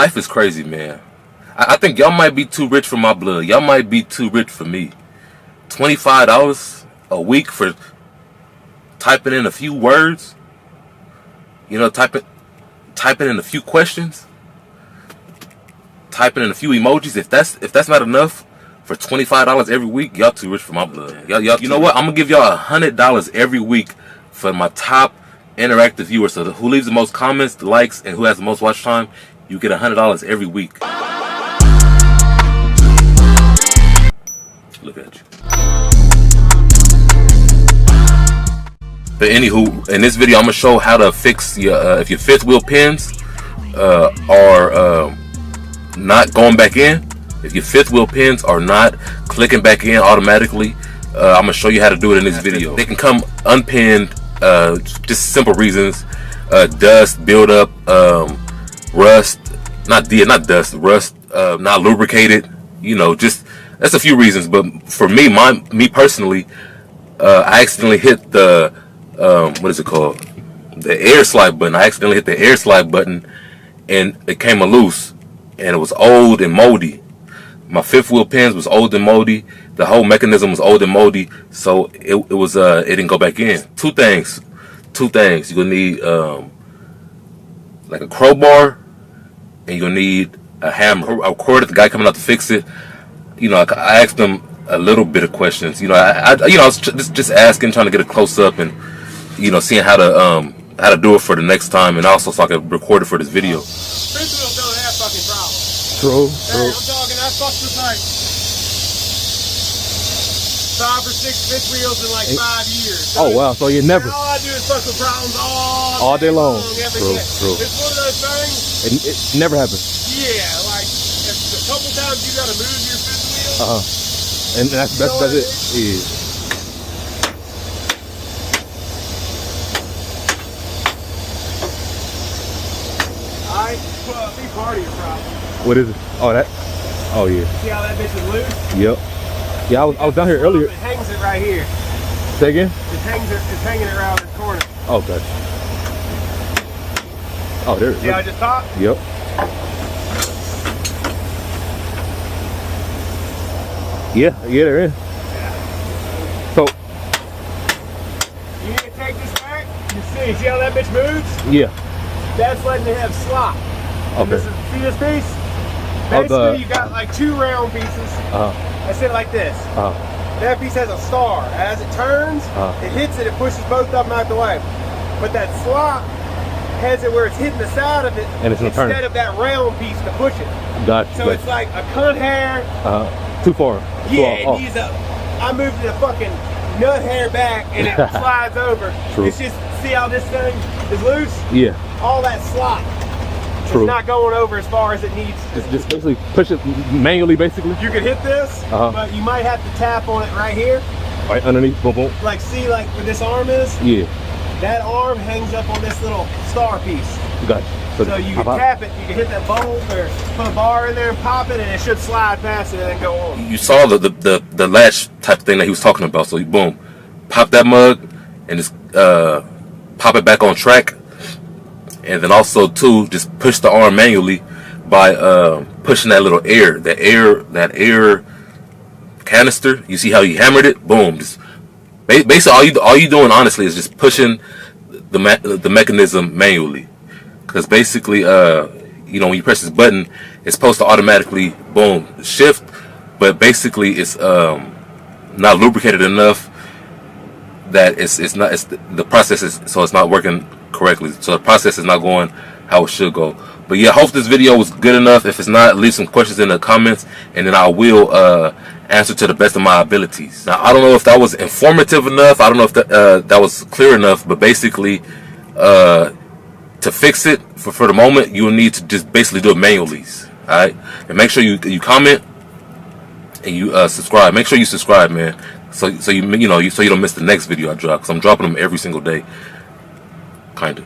Life is crazy, man. I think y'all might be too rich for my blood. Y'all might be too rich for me. $25 a week for typing in a few words. You know, typing in a few questions. Typing in a few emojis. If that's not enough for $25 every week, y'all too rich for my blood. Y'all, you know what? I'm gonna give y'all $100 every week for my top interactive viewers. So who leaves the most comments, likes, and who has the most watch time, you get $100 every week. Look at you. But anywho, in this video, I'm gonna show how to fix your if your fifth wheel pins are not going back in. If your fifth wheel pins are not clicking back in automatically, I'm gonna show you how to do it in this video. They can come unpinned, just simple reasons: dust, buildup, rust, not lubricated. You know, just that's a few reasons. But for me, me personally, I accidentally hit the what is it called? The air slide button. I accidentally hit the air slide button, and it came loose, and it was old and moldy. My fifth wheel pins was old and moldy. The whole mechanism was old and moldy, so it didn't go back in. Two things. You're gonna need like a crowbar, and you're gonna need a hammer. I recorded the guy coming out to fix it. You know, I asked him a little bit of questions. You know, I was just asking, trying to get a close up, and you know, seeing how to do it for the next time, and also so I could record it for this video. Fifth wheels don't have fucking problems. True. Hey, I'm talking, I fucked with like 5 or 6 fifth wheels in like 5 years. So oh wow, so you never. All I do is fuck with problems all day long. True. It's one of those things. It never happens. Yeah, like if a couple times you gotta move your fifth wheel. And that's it. Yeah. Alright, be part of your problem. What is it? Oh, that. Oh yeah. See how that bitch is loose? Yep. Yeah, I was down here earlier. It hangs it right here. Say again? It's hanging it around this corner. Okay. Oh, there it is. See how I just popped? Yep. Yeah, there is. So you need to take this back. You see how that bitch moves? Yeah. That's letting it have slop. Okay. See this piece? Basically, you got like 2 round pieces. I sit like this. That piece has a star. As it turns, it hits it, it pushes both of them out the way. But that slop has it where it's hitting the side of it, and it's instead of that round piece to push it. Gotcha. So it's like a cunt hair. Too far. Yeah, it needs I moved the fucking nut hair back and it slides over. True. It's just, see how this thing is loose? Yeah. All that slop. True. It's not going over as far as it needs to. Just basically push it manually, basically. You could hit this, but you might have to tap on it right here. Right underneath, boom, boom. Like, see, like where this arm is? Yeah. That arm hangs up on this little star piece. Gotcha. So you can tap it, you can hit that bolt or put a bar in there and pop it, and it should slide past it and then go on. You saw the latch type of thing that he was talking about. So you boom, pop that mug, and just pop it back on track. And then also too, just push the arm manually by pushing that little that air canister. You see how he hammered it? Boom. Just basically all you doing honestly is just pushing the mechanism manually. Because basically, you know, when you press this button, it's supposed to automatically boom shift, but basically it's not lubricated enough that the process is, so it's not working correctly. So the process is not going how it should go. But yeah, hope this video was good enough. If it's not, leave some questions in the comments, and then I will answer to the best of my abilities. Now, I don't know if that was informative enough. I don't know if that was clear enough. But basically, to fix it for the moment, you will need to just basically do it manually. All right, and make sure you comment and you subscribe. Make sure you subscribe, man. So you don't miss the next video I drop, because I'm dropping them every single day, kind of.